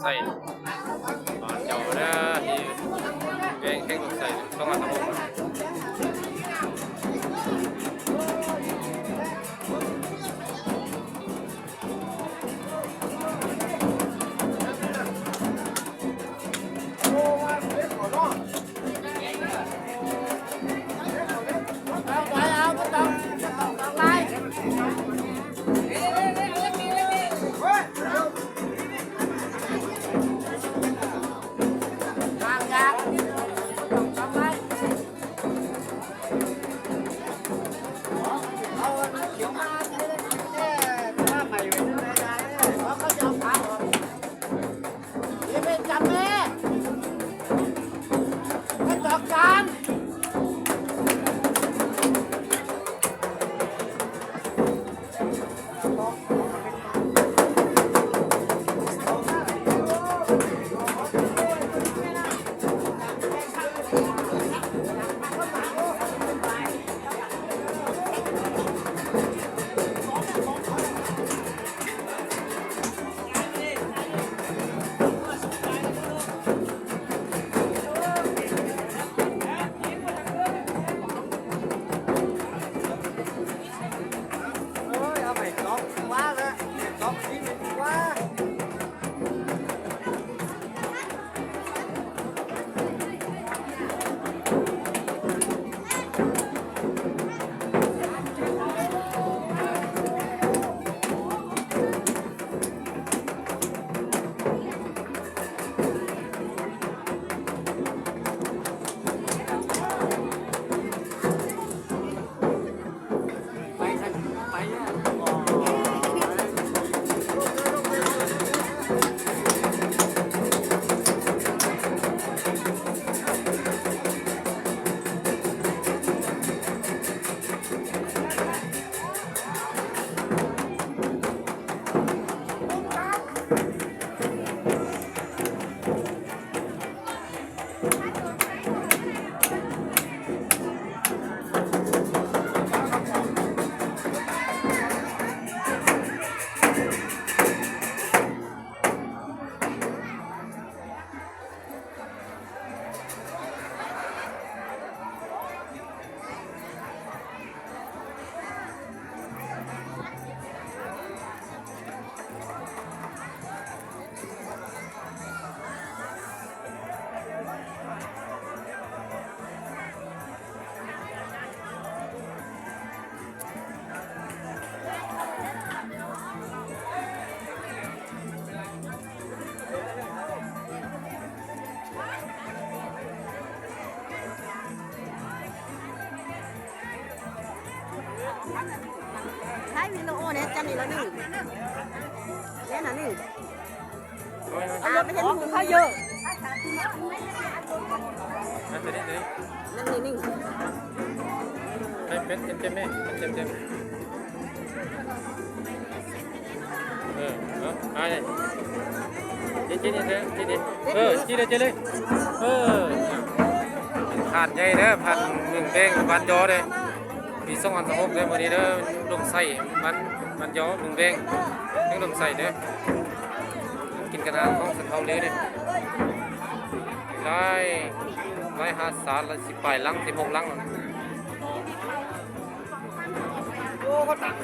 ใส่เจ้าเด้อที่แกงแข้งใส่ต้องมาทำบุญใช่วิโลโอเนี่ยจำนี่แล้วนี่เล่นน่ะนี่ไม่ใช่ลูกเขาเยอะนั่นเป็นนี่ นั่นนี่นี่เป็นเต็มไหมเป็นเต็มเอาเลยจีเลยจีเลยผ่านใหญ่เด้อผ่านเมืองแดงผ่านยอเลยมี2 วัน 2 เลยวันนี้เด้อลงใส่มันยอเมืองแดงยังลงใส่เด้อกินกระดานของสันเทาเลยเด้อได้หาสารละ10 ปลายลัง16 ลังโอ้ก็ตัก